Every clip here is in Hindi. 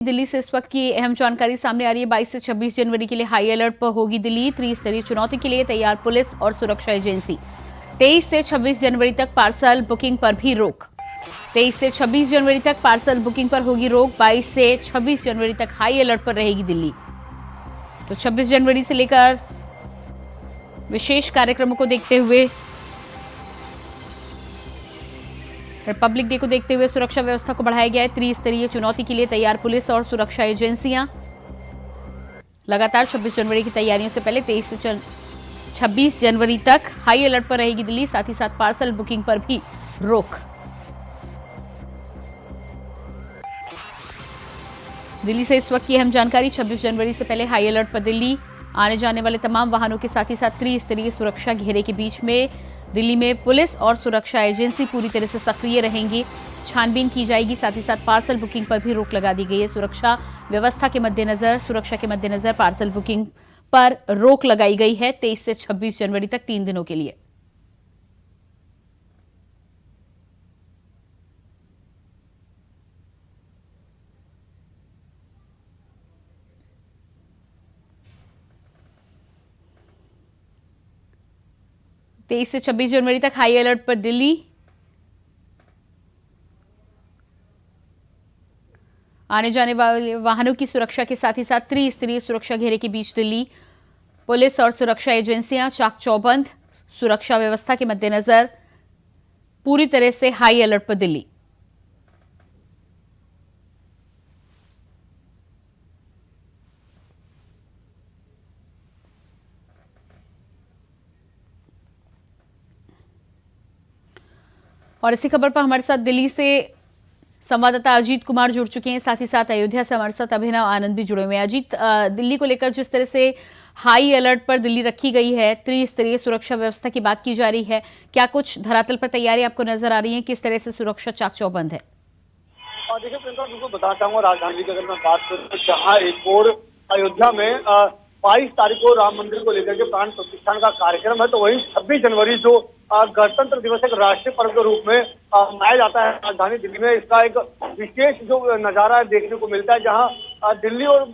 दिल्ली से इस वक्त की अहम जानकारी सामने आ रही है। 22 से 26 जनवरी के लिए हाई अलर्ट पर होगी दिल्ली। त्रिस्तरीय चुनौती के लिए तैयार पुलिस और सुरक्षा एजेंसी। 23 से 26 जनवरी तक पार्सल बुकिंग पर भी रोक। 23 से 26 जनवरी तक पार्सल बुकिंग पर होगी रोक। 22 से 26 जनवरी तक हाई अलर्ट पर रहेगी दिल्ली। तो 26 जनवरी से लेकर विशेष कार्यक्रमों को देखते हुए, रिपब्लिक डे को देखते हुए सुरक्षा व्यवस्था को बढ़ाया गया है। त्रिस्तरीय चुनौती के लिए तैयार पुलिस और सुरक्षा एजेंसियां। लगातार 26 जनवरी की तैयारियों से पहले 23 से 26 जनवरी तक हाई अलर्ट पर रहेगी दिल्ली। साथ ही साथ पार्सल बुकिंग पर भी रोक। दिल्ली से इस वक्त की अहम जानकारी। 26 जनवरी से पहले हाई अलर्ट पर दिल्ली। आने जाने वाले तमाम वाहनों के साथ ही साथ त्रिस्तरीय सुरक्षा घेरे के बीच में दिल्ली में पुलिस और सुरक्षा एजेंसी पूरी तरह से सक्रिय रहेंगी। छानबीन की जाएगी। साथ ही साथ पार्सल बुकिंग पर भी रोक लगा दी गई है। सुरक्षा के मद्देनजर पार्सल बुकिंग पर रोक लगाई गई है 23 से 26 जनवरी तक, 3 दिनों के लिए। तेईस से 26 जनवरी तक हाई अलर्ट पर दिल्ली। आने जाने वाले वाहनों की सुरक्षा के साथ ही साथ त्रिस्तरीय सुरक्षा घेरे के बीच दिल्ली। पुलिस और सुरक्षा एजेंसियां चाक चौबंद। सुरक्षा व्यवस्था के मद्देनजर पूरी तरह से हाई अलर्ट पर दिल्ली। और इसी खबर पर हमारे साथ दिल्ली से संवाददाता अजीत कुमार जुड़ चुके हैं। साथ ही साथ अयोध्या से हमारे साथ अभिनव आनंद भी जुड़े हुए हैं। अजीत, दिल्ली को लेकर जिस तरह से हाई अलर्ट पर दिल्ली रखी गई है, त्रिस्तरीय सुरक्षा व्यवस्था की बात की जा रही है, क्या कुछ धरातल पर तैयारी आपको नजर आ रही है? किस तरह से सुरक्षा चाक चौबंद है? देखिए प्रियंका, बिल्कुल बताना चाहूंगा राजधानी की अगर मैं बात करूँ तो जहाँ एक और अयोध्या में 22 तारीख को राम मंदिर को लेकर के प्राण प्रतिष्ठान का कार्यक्रम है, तो वहीं 26 जनवरी जो गणतंत्र दिवस एक राष्ट्रीय पर्व के रूप में मनाया जाता है राजधानी दिल्ली में, इसका एक विशेष जो नजारा है देखने को मिलता है, जहाँ दिल्ली और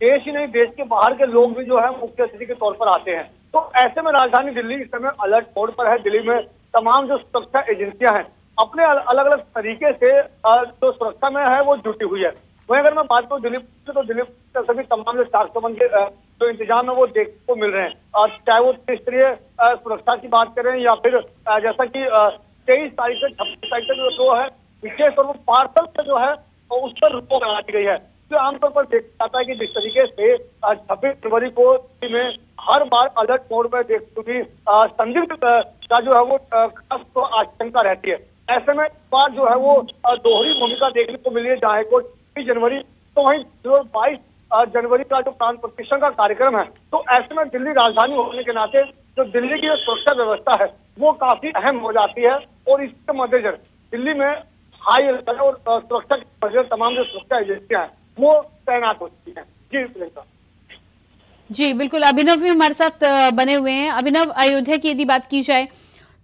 देश ही नहीं देश के बाहर के लोग भी जो है मुख्य अतिथि के तौर पर आते हैं। तो ऐसे में राजधानी दिल्ली इस समय अलर्ट मोड पर है। दिल्ली में तमाम जो सुरक्षा एजेंसियां हैं अपने अलग अलग तरीके से जो सुरक्षा में है वो जुटी हुई है। वहीं अगर मैं बात करूँ दिल्ली से, तो दिल्ली के सभी तमाम जो चाक चौबंद के जो इंतजाम है वो देखने को मिल रहे हैं। चाहे वो त्रिस्तरीय सुरक्षा की बात करें या फिर जैसा कि 23 तारीख से 26 तारीख तक जो है विशेष तौर पर पार्सल से जो है उस पर रोक लगा दी गई है। तो आमतौर पर देखा जाता है कि जिस तरीके से 26 जनवरी को दिल्ली में हर बार अलर्ट मोड पर क्योंकि संदिग्ध का जो है वो खास तो आशंका रहती है। ऐसे में इस बार जो है वो दोहरी भूमिका देखने को मिली है, जहाँ को 20 जनवरी तो वहीं जो 22 जनवरी का जो प्राण प्रतिष्ठा का कार्यक्रम है, तो ऐसे में दिल्ली राजधानी होने के नाते जो दिल्ली की जो सुरक्षा व्यवस्था है वो काफी अहम हो जाती है। और इसके मद्देनजर दिल्ली में हाई अलर्ट और सुरक्षा के मद्देनजर तमाम जो सुरक्षा एजेंसियां हैं वो तैनात हो चुकी हैं। जी प्रियंका। जी बिल्कुल, अभिनव भी हमारे साथ बने हुए हैं। अभिनव, अयोध्या की यदि बात की जाए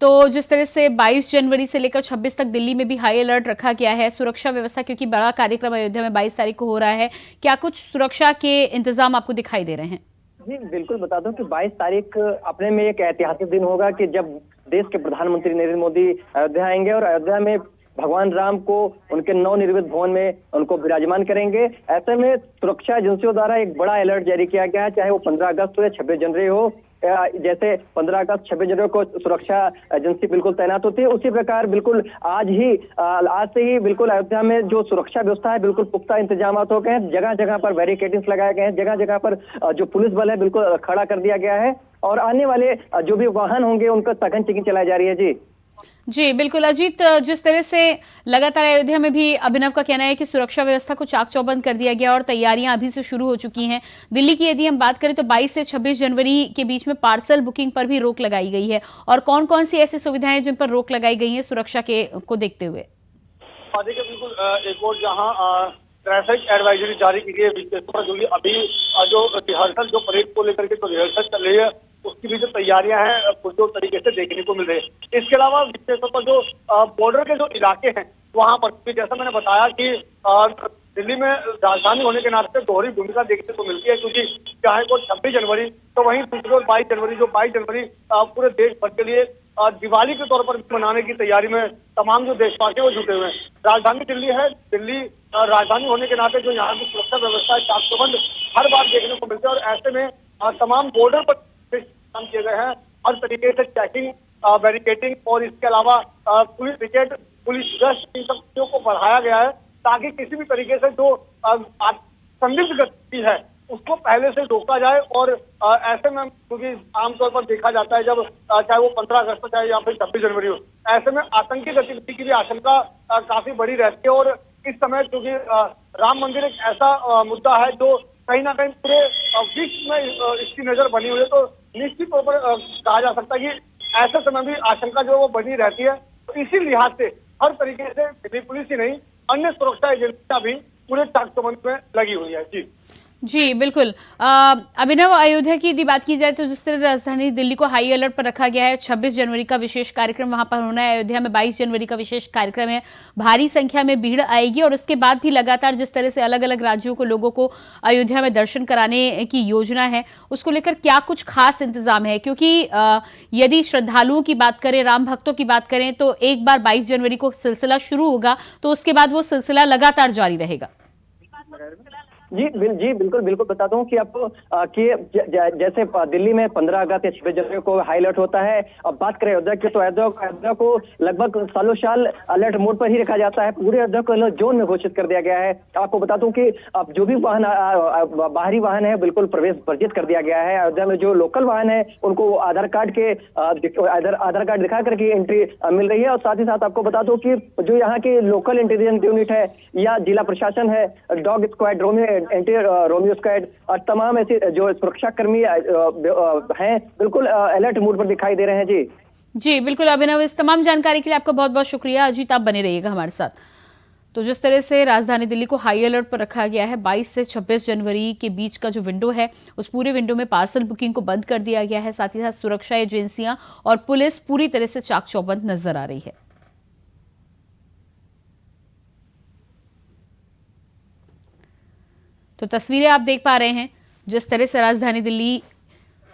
तो जिस तरह से 22 जनवरी से लेकर 26 तक दिल्ली में भी हाई अलर्ट रखा गया है, सुरक्षा व्यवस्था, क्योंकि बड़ा कार्यक्रम अयोध्या में 22 तारीख को हो रहा है, क्या कुछ सुरक्षा के इंतजाम आपको दिखाई दे रहे हैं? जी बिल्कुल, बता दूं कि 22 तारीख अपने में एक ऐतिहासिक दिन होगा कि जब देश के प्रधानमंत्री नरेंद्र मोदी अयोध्या आएंगे और अयोध्या में भगवान राम को उनके नवनिर्मित भवन में उनको विराजमान करेंगे। ऐसे में सुरक्षा एजेंसियों द्वारा एक बड़ा अलर्ट जारी किया गया है, चाहे वो 15 अगस्त हो या 26 जनवरी हो। जैसे 15 अगस्त 26 जनवरी को सुरक्षा एजेंसी बिल्कुल तैनात होती है, उसी प्रकार बिल्कुल आज से ही बिल्कुल अयोध्या में जो सुरक्षा व्यवस्था है बिल्कुल पुख्ता इंतजाम हो गए हैं। जगह जगह पर बैरिकेडिंग्स लगाए गए हैं, जगह जगह पर जो पुलिस बल है बिल्कुल खड़ा कर दिया गया है और आने वाले जो भी वाहन होंगे उनका सघन चेकिंग चलाई जा रही है। जी बिल्कुल अजीत, जिस तरह से लगातार अयोध्या में भी अभिनव का कहना है कि सुरक्षा व्यवस्था को चाक चौबंद कर दिया गया और तैयारियां अभी से शुरू हो चुकी हैं। दिल्ली की यदि हम बात करें तो 22 से 26 जनवरी के बीच में पार्सल बुकिंग पर भी रोक लगाई गई है, और कौन कौन सी ऐसी सुविधाएं जिन पर रोक लगाई गई है सुरक्षा के को देखते हुए? देखिए बिल्कुल, एक और जहाँ ट्रैफिक एडवाइजरी जारी की गई है, जो अभी जो रिहर्सल जो परेड को लेकर के जो रिहर्सल चल रही है उसकी भी जो तैयारियां हैं पुरजोर तरीके से देखने को मिल रही है। इसके अलावा विशेष तौर पर जो बॉर्डर के जो इलाके हैं वहां पर भी, जैसा मैंने बताया कि दिल्ली में राजधानी होने के नाते दोहरी भूमिका देखने को मिलती है, क्योंकि चाहे वो 26 जनवरी तो वहीं दूसरी ओर 22 जनवरी, जो 22 जनवरी पूरे देश भर के लिए दिवाली के तौर पर मनाने की तैयारी में तमाम जो देशवासी हैं वो जुटे हुए हैं। राजधानी दिल्ली है, दिल्ली राजधानी होने के नाते जो यहाँ की सुरक्षा व्यवस्था है, चाकचौबंद हर बार देखने को मिलते हैं, और ऐसे में तमाम बॉर्डर पर काम किए गए हैं। हर तरीके से चेकिंग, बैरिकेडिंग और इसके अलावा पुलिस विकेट, पुलिस गश्त, इन सब चीजों को बढ़ाया गया है ताकि किसी भी तरीके से जो संदिग्ध गतिविधि है उसको पहले से रोका जाए। और ऐसे में क्योंकि आमतौर पर देखा जाता है जब चाहे वो 15 अगस्त हो चाहे या फिर 26 जनवरी हो, ऐसे में आतंकी गतिविधि की भी आशंका काफी बड़ी रहती है। और इस समय क्योंकि राम मंदिर एक ऐसा मुद्दा है जो कहीं ना कहीं पूरे विश्व में इसकी नजर बनी हुई है, तो निश्चित तौर पर कहा जा सकता है कि ऐसे समय भी आशंका जो है वो बनी रहती है। तो इसी लिहाज से हर तरीके से दिल्ली पुलिस ही नहीं, अन्य सुरक्षा एजेंसियां भी पूरे चाकचौबंद में लगी हुई है। जी बिल्कुल। अभिनव, अयोध्या की यदि बात की जाए तो जिस तरह राजधानी दिल्ली को हाई अलर्ट पर रखा गया है, 26 जनवरी का विशेष कार्यक्रम वहां पर होना है, अयोध्या में 22 जनवरी का विशेष कार्यक्रम है, भारी संख्या में भीड़ आएगी और उसके बाद भी लगातार जिस तरह से अलग अलग राज्यों को लोगों को अयोध्या में दर्शन कराने की योजना है, उसको लेकर क्या कुछ खास इंतजाम है? क्योंकि यदि श्रद्धालुओं की बात करें, राम भक्तों की बात करें, तो एक बार 22 जनवरी को सिलसिला शुरू होगा तो उसके बाद वो सिलसिला लगातार जारी रहेगा। जी बिल्कुल बताता हूँ कि आपको कि जैसे दिल्ली में 15 अगस्त या 26 जनवरी को हाई अलर्ट होता है। अब बात करें अयोध्या की, तो अयोध्या को लगभग सालों साल अलर्ट मोड पर ही रखा जाता है। पूरे अयोध्या को अलर्ट जोन में घोषित कर दिया गया है। आपको बता दूं कि अब जो भी वाहन बाहरी वाहन है बिल्कुल प्रवेश वर्जित कर दिया गया है। अयोध्या में जो लोकल वाहन है उनको आधार कार्ड दिखा करके एंट्री मिल रही है। और साथ ही साथ आपको बता दूं कि जो यहाँ की लोकल इंटेलिजेंस यूनिट है या जिला प्रशासन है, डॉग स्क्वाड, रोमियो स्क्वाड और तमाम ऐसे जो सुरक्षा कर्मी हैं बिल्कुल अलर्ट मोड पर दिखाई दे रहे हैं। जी बिल्कुल अभिनव, इस तमाम जानकारी के लिए आपका बहुत बहुत शुक्रिया। अजीत, आप बने रहिएगा हमारे साथ। तो जिस तरह से राजधानी दिल्ली को हाई अलर्ट पर रखा गया है, 22 से 26 जनवरी के बीच का जो विंडो है उस पूरे विंडो में पार्सल बुकिंग को बंद कर दिया गया है। साथ ही साथ सुरक्षा एजेंसियां और पुलिस पूरी तरह से चाक चौबंद नजर आ रही है। तो तस्वीरें आप देख पा रहे हैं जिस तरह से राजधानी दिल्ली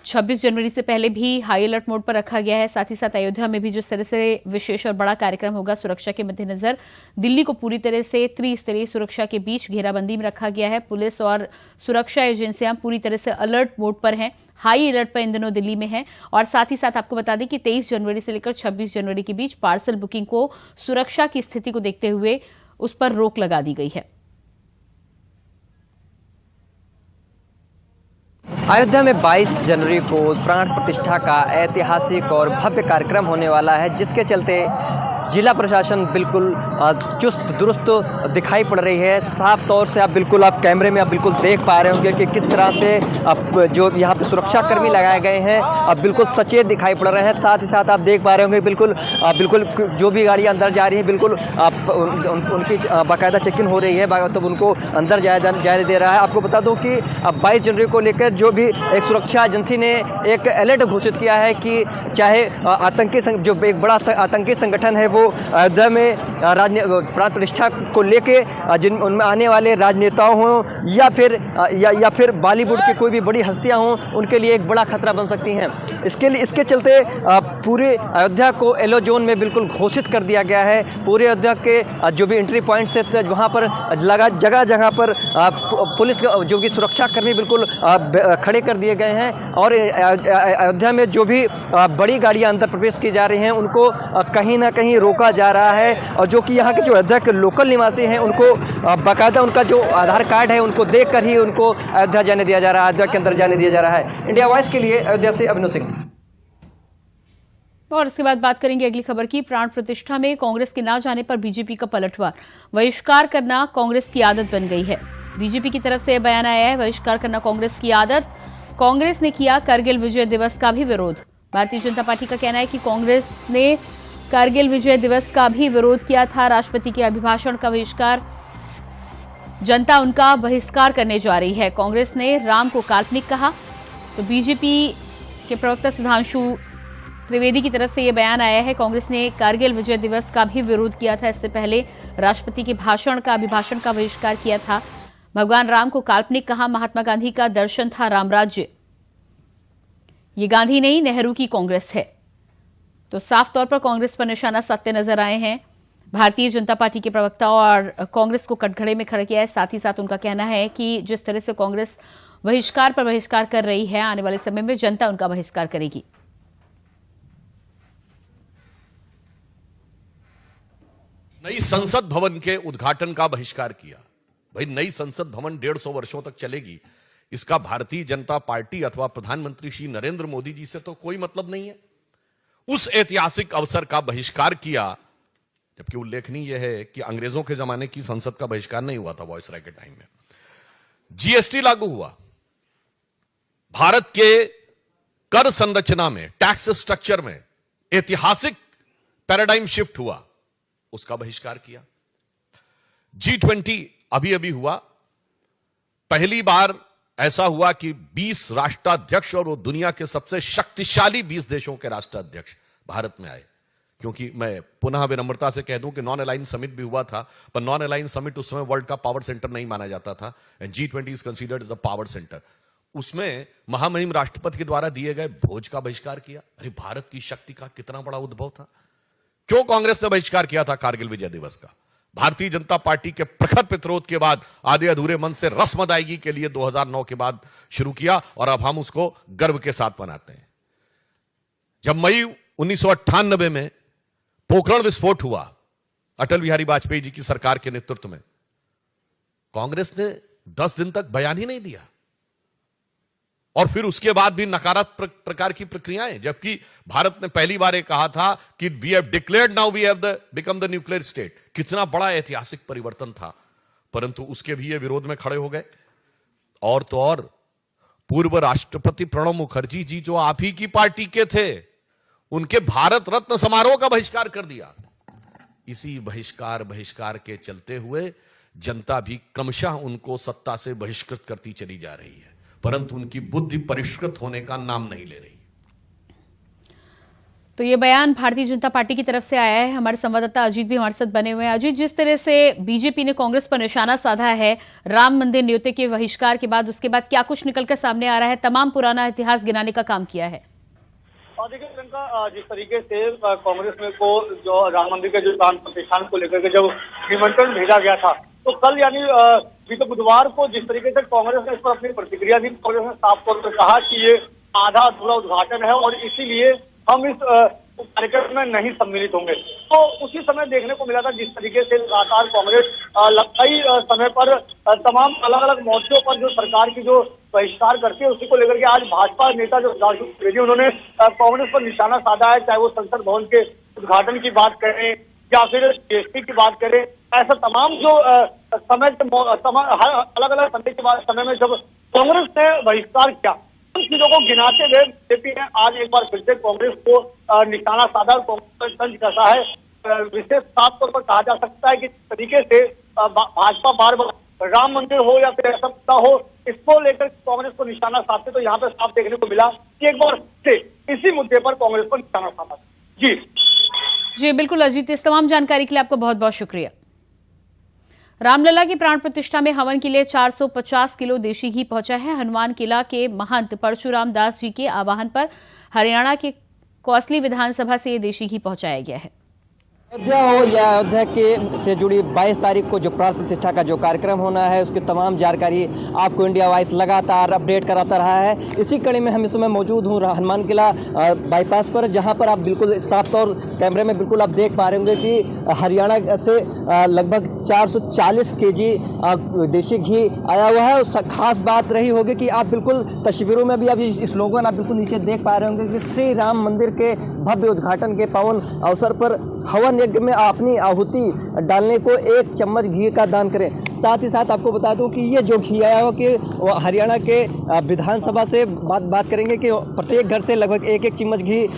26 जनवरी से पहले भी हाई अलर्ट मोड पर रखा गया है। साथ ही साथ अयोध्या में भी जिस तरह से विशेष और बड़ा कार्यक्रम होगा, सुरक्षा के मद्देनजर दिल्ली को पूरी तरह से त्रिस्तरीय सुरक्षा के बीच घेराबंदी में रखा गया है। पुलिस और सुरक्षा एजेंसियां पूरी तरह से अलर्ट मोड पर हैं, हाई अलर्ट पर इन दिनों दिल्ली में है। और साथ ही साथ आपको बता दें कि 23 जनवरी से लेकर 26 जनवरी के बीच पार्सल बुकिंग को सुरक्षा की स्थिति को देखते हुए उस पर रोक लगा दी गई है। अयोध्या में 22 जनवरी को प्राण प्रतिष्ठा का ऐतिहासिक और भव्य कार्यक्रम होने वाला है, जिसके चलते जिला प्रशासन बिल्कुल चुस्त दुरुस्त दिखाई पड़ रही है। साफ तौर से आप कैमरे में आप बिल्कुल देख पा रहे होंगे कि किस तरह से जो यहाँ पे सुरक्षा कर्मी लगाए गए हैं अब बिल्कुल सचेत दिखाई पड़ रहे हैं। साथ ही साथ आप देख पा रहे होंगे बिल्कुल जो भी गाड़ी अंदर जा रही है बिल्कुल उनकी बाकायदा चेकिंग हो रही है, तो उनको अंदर जाने दे रहा है। आपको बता दूँ कि अब 22 जनवरी को लेकर जो भी एक सुरक्षा एजेंसी ने एक अलर्ट घोषित किया है कि चाहे जो एक बड़ा आतंकी संगठन है वो अयोध्या में प्राण प्रतिष्ठा को लेके जिन उनमें आने वाले राजनेताओं हों या फिर बॉलीवुड की कोई भी बड़ी हस्तियां हों, उनके लिए एक बड़ा खतरा बन सकती हैं। इसके चलते पूरे अयोध्या को येलो जोन में बिल्कुल घोषित कर दिया गया है। पूरे अयोध्या के जो भी एंट्री पॉइंट्स है वहाँ पर जगह पर पुलिस जो कि सुरक्षा कर्मी बिल्कुल खड़े कर दिए गए हैं। और अयोध्या में जो भी बड़ी गाड़ियाँ अंदर प्रवेश की जा रही हैं उनको कहीं ना कहीं रोका जा रहा है। और जो कि यहाँ के जो अयोध्या के लोकल निवासी हैं उनको बाकायदा उनका जो आधार कार्ड है उनको देखकर ही उनको अयोध्या जाने दिया जा रहा है, अयोध्या के अंदर जाने दिया जा रहा है। इंडिया वॉइस के लिए अयोध्या से अभिनव सिंह। और इसके बाद बात करेंगे अगली खबर की। प्राण प्रतिष्ठा में कांग्रेस के ना जाने पर बीजेपी का पलटवार, बहिष्कार करना कांग्रेस की आदत बन गई है। बीजेपी की तरफ से यह बयान आया है, बहिष्कार करना कांग्रेस की आदत। कांग्रेस ने किया कारगिल विजय दिवस का भी विरोध। भारतीय जनता पार्टी का कहना है कि कांग्रेस ने कारगिल विजय दिवस का भी विरोध किया था। राष्ट्रपति के अभिभाषण का बहिष्कार, जनता उनका बहिष्कार करने जा रही है। कांग्रेस ने राम को काल्पनिक कहा। तो बीजेपी के प्रवक्ता सुधांशु त्रिवेदी की तरफ से ये बयान आया है। कांग्रेस ने कारगिल विजय दिवस का भी विरोध किया था। इससे पहले राष्ट्रपति के अभिभाषण का बहिष्कार किया था। भगवान राम को काल्पनिक कहा। महात्मा गांधी का दर्शन था रामराज्य। ये गांधी नहीं, नेहरू की कांग्रेस है। तो साफ तौर पर कांग्रेस पर निशाना साधते नजर आए हैं। भारतीय जनता पार्टी के प्रवक्ता और कांग्रेस को कटघरे में खड़ा किया है। साथ ही साथ उनका कहना है कि जिस तरह से कांग्रेस बहिष्कार पर बहिष्कार कर रही है, आने वाले समय में जनता उनका बहिष्कार करेगी। नई संसद भवन के उद्घाटन का बहिष्कार किया। भाई, नई संसद भवन 150 वर्षों तक चलेगी, इसका भारतीय जनता पार्टी अथवा प्रधानमंत्री श्री नरेंद्र मोदी जी से तो कोई मतलब नहीं है। उस ऐतिहासिक अवसर का बहिष्कार किया, जबकि उल्लेखनीय यह है कि अंग्रेजों के जमाने की संसद का बहिष्कार नहीं हुआ था वायसराय के टाइम में। जीएसटी लागू हुआ, भारत के कर संरचना में, टैक्स स्ट्रक्चर में ऐतिहासिक पैराडाइम शिफ्ट हुआ, उसका बहिष्कार किया। G20 अभी अभी हुआ। पहली बार ऐसा हुआ कि 20 राष्ट्राध्यक्ष और वो दुनिया के सबसे शक्तिशाली 20 देशों के राष्ट्राध्यक्ष भारत में आए। क्योंकि मैं पुनः विनम्रता से कह दूं कि नॉन अलाइन समिट भी हुआ था, पर नॉन अलाइन समिट उस समय वर्ल्ड का पावर सेंटर नहीं माना जाता था। G20 is considered the power centre. उसमें महामहिम राष्ट्रपति के द्वारा दिए गए भोज का बहिष्कार किया। अरे, भारत की शक्ति का कितना बड़ा उद्भव था। क्यों कांग्रेस ने बहिष्कार किया था कारगिल विजय दिवस का? भारतीय जनता पार्टी के प्रखर प्रतिरोध के बाद आधे अधूरे मन से रस्म अदायगी के लिए 2009 के बाद शुरू किया, और अब हम उसको गर्व के साथ मनाते हैं। जब मई 1998 में पोखरण विस्फोट हुआ अटल बिहारी वाजपेयी जी की सरकार के नेतृत्व में, कांग्रेस ने 10 दिन तक बयान ही नहीं दिया, और फिर उसके बाद भी नकारात्मक प्रकार की प्रक्रियाएं, जबकि भारत ने पहली बार ये कहा था कि we have declared now we have become the nuclear state. कितना बड़ा ऐतिहासिक परिवर्तन था, परंतु उसके भी ये विरोध में खड़े हो गए। और तो और, पूर्व राष्ट्रपति प्रणब मुखर्जी जी जो आप ही की पार्टी के थे, उनके भारत रत्न समारोह का बहिष्कार कर दिया। इसी बहिष्कार के चलते हुए जनता भी क्रमशः उनको सत्ता से बहिष्कृत करती चली जा रही है, परंतु उनकी बुद्धि परिष्कृत होने का नाम नहीं ले रही। तो ये बयान भारतीय जनता पार्टी की तरफ से आया है। हमारे संवाददाता अजीत भी हमारे साथ बने हुए हैं। अजीत, जिस तरह से बीजेपी ने कांग्रेस पर निशाना साधा है राम मंदिर न्योते के बहिष्कार के बाद, उसके बाद क्या कुछ निकलकर सामने आ रहा है? तमाम पुराना इतिहास गिनाने का काम किया है। देखिए प्रियंका, जिस तरीके से कांग्रेस में को जो राम मंदिर के जो प्राण प्रतिष्ठान को लेकर के जब निमंत्रण भेजा गया था, तो कल यानी बीते बुधवार को जिस तरीके से कांग्रेस ने इस पर अपनी प्रतिक्रिया दी, कांग्रेस ने साफ तौर पर कहा कि ये आधा अधूरा उद्घाटन है और इसीलिए हम इस कार्यक्रम में नहीं सम्मिलित होंगे। तो उसी समय देखने को मिला था जिस तरीके से लगातार कांग्रेस कई समय पर तमाम अलग अलग मोर्चों पर जो सरकार की जो बहिष्कार करती है, उसी को लेकर के आज भाजपा नेता जो त्रिवेदी, उन्होंने कांग्रेस पर निशाना साधा है। चाहे वो संसद भवन के उद्घाटन की बात करें या फिर जीएसटी की बात करें, ऐसा तमाम जो अलग अलग समय के बाद समय में जब कांग्रेस ने बहिष्कार किया, उन चीजों को गिनाते हुए बीजेपी ने आज एक बार फिर से कांग्रेस को निशाना साधा। कांग्रेस तंज कसा है। विशेष साफ तौर पर कहा जा सकता है कि तरीके से भाजपा बार बार राम मंदिर हो या फिर ऐसा मुद्दा हो, इसको लेकर कांग्रेस को निशाना साधते, तो यहाँ पे साफ देखने को मिला कि एक बार से इसी मुद्दे पर कांग्रेस को निशाना साधा। जी बिल्कुल अजीत, इस तमाम जानकारी के लिए आपका बहुत बहुत शुक्रिया। रामलला की प्राण प्रतिष्ठा में हवन के लिए 450 किलो देशी घी पहुंचा है। हनुमान किला के महंत परशुराम दास जी के आह्वान पर हरियाणा के कौसली विधानसभा से ये देशी घी पहुंचाया गया है। अयोध्या हो या अयोध्या के से जुड़ी 22 तारीख को जो प्राण प्रतिष्ठा का जो कार्यक्रम होना है, उसकी तमाम जानकारी आपको इंडिया वॉइस लगातार अपडेट कराता रहा है। इसी कड़ी में हम इस समय मौजूद हूँ हनुमान किला बाईपास पर, जहाँ पर आप बिल्कुल साफ तौर कैमरे में बिल्कुल आप देख पा रहे होंगे कि हरियाणा से लगभग 440 केजी देशी घी आया हुआ है। उस खास बात रही होगी कि आप बिल्कुल तस्वीरों में भी आप इस लोगों आप बिल्कुल नीचे देख पा रहे होंगे कि श्री राम मंदिर के भव्य उद्घाटन के पावन अवसर पर हवन यज्ञ में अपनी आहुति डालने को 1 चम्मच घी का दान करें। साथ ही साथ आपको बता दूं कि ये जो घी आया हो कि हरियाणा के विधानसभा से बात करेंगे कि प्रत्येक घर से लगभग 1-1 चम्मच घी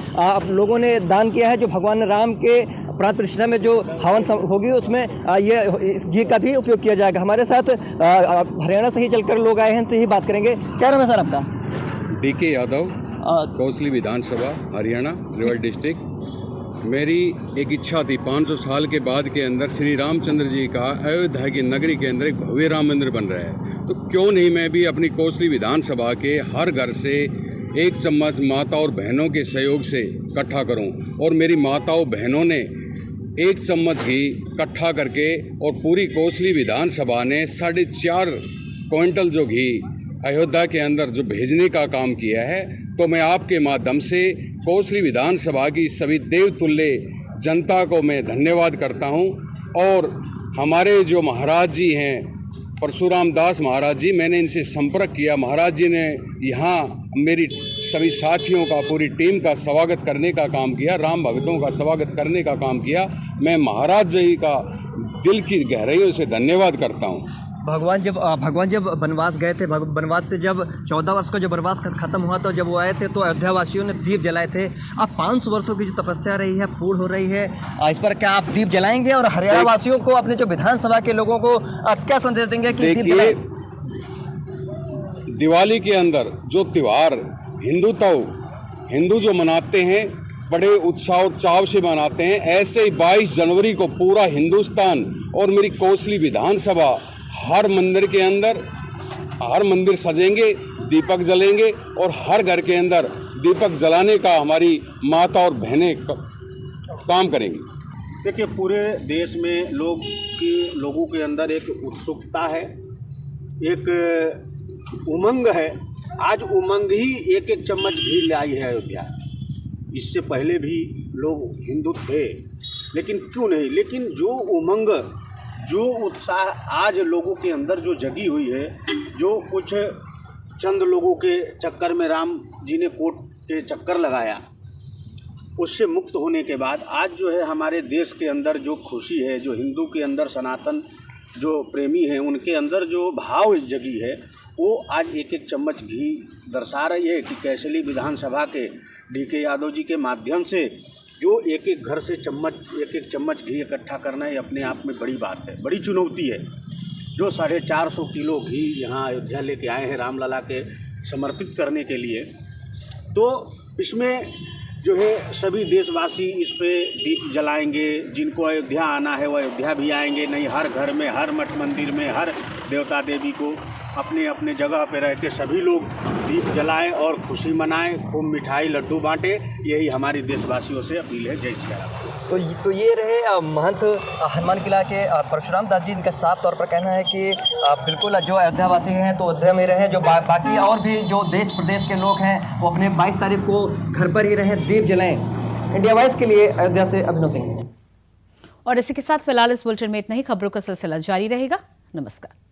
लोगों ने दान किया है। जो भगवान राम के प्राण प्रतिष्ठा में जो हवन होगी उसमें ये इस घी का भी उपयोग किया जाएगा। हमारे साथ हरियाणा से ही चलकर लोग आए हैं, इनसे ही बात करेंगे। क्या नाम है सर आपका? डीके यादव। कोसली विधानसभा हरियाणा रेवा डिस्ट्रिक्ट। मेरी एक इच्छा थी 500 साल के बाद के अंदर श्री रामचंद्र जी का अयोध्या की नगरी के अंदर एक भव्य राम मंदिर बन रहा है, तो क्यों नहीं मैं भी अपनी कोसली विधानसभा के हर घर से 1 चम्मच माता और बहनों के सहयोग से इकट्ठा करूं। और मेरी माताओं बहनों ने 1 चम्मच घी इकट्ठा करके और पूरी कोसली विधानसभा ने 4.5 क्विंटल जो घी अयोध्या के अंदर जो भेजने का काम किया है। तो मैं आपके माध्यम से कोसली विधानसभा की सभी देवतुल्य जनता को मैं धन्यवाद करता हूं। और हमारे जो महाराज जी हैं परशुराम दास महाराज जी, मैंने इनसे संपर्क किया। महाराज जी ने यहाँ मेरी सभी साथियों का, पूरी टीम का स्वागत करने का काम किया, राम भक्तों का स्वागत करने का काम किया। मैं महाराज जी का दिल की गहराइयों से धन्यवाद करता हूँ। भगवान जब वनवास गए थे, वनवास से जब 14 वर्ष का जब वनवास खत्म हुआ तो जब वो आए थे तो अयोध्या वासियों ने दीप जलाए थे। अब 500 वर्षों की जो तपस्या रही है पूर्ण हो रही है, इस पर क्या आप दीप जलाएंगे और हरियाणा वासियों को, अपने जो विधानसभा के लोगों को क्या संदेश देंगे कि दीप जलाएं? दिवाली के अंदर जो त्यौहार हिंदू जो मनाते हैं बड़े उत्साह और चाव से मनाते हैं, ऐसे ही 22 जनवरी को पूरा हिंदुस्तान और मेरी कोसली विधानसभा हर मंदिर के अंदर, हर मंदिर सजेंगे, दीपक जलेंगे और हर घर के अंदर दीपक जलाने का हमारी माता और बहनें काम करेंगी। देखिए, पूरे देश में लोगों के अंदर एक उत्सुकता है, एक उमंग है। आज उमंग ही 1-1 चम्मच घी लाई है अयोध्या। इससे पहले भी लोग हिंदू थे, लेकिन क्यों नहीं, लेकिन जो उमंग, जो उत्साह आज लोगों के अंदर जो जगी हुई है, जो कुछ चंद लोगों के चक्कर में राम जी ने कोर्ट के चक्कर लगाया, उससे मुक्त होने के बाद आज जो है हमारे देश के अंदर जो खुशी है, जो हिंदू के अंदर सनातन जो प्रेमी हैं उनके अंदर जो भाव जगी है, वो आज 1-1 चम्मच घी दर्शा रही है कि कैसली विधानसभा के DK यादव जी के माध्यम से जो एक घर से 1-1 चम्मच घी इकट्ठा करना, ये अपने आप में बड़ी बात है, बड़ी चुनौती है। जो 450 किलो घी यहाँ अयोध्या लेके आए हैं रामलला के समर्पित करने के लिए, तो इसमें जो है सभी देशवासी इस पे दीप जलाएंगे। जिनको अयोध्या आना है वो अयोध्या भी आएंगे, नहीं हर घर में, हर मठ मंदिर में, हर देवता देवी को अपने अपने जगह पे रह के सभी लोग दीप जलाएं और खुशी मनाएं, खूब मिठाई लड्डू बांटें। यही हमारी देशवासियों से अपील है। जय श्री राम। तो ये रहे महंत हनुमान किला के परशुराम दास जी। इनका साफ तौर पर कहना है कि बिल्कुल जो अयोध्या वासी हैं तो अयोध्या में रहें, जो बाकी और भी जो देश प्रदेश के लोग हैं वो अपने 22 तारीख को घर पर ही रहें, दीप जलाएं। इंडिया वाइस के लिए अयोध्या से अभिनव सिंह। और इसी के साथ फिलहाल इस बुलेटिन में इतना ही। खबरों का सिलसिला जारी रहेगा। नमस्कार।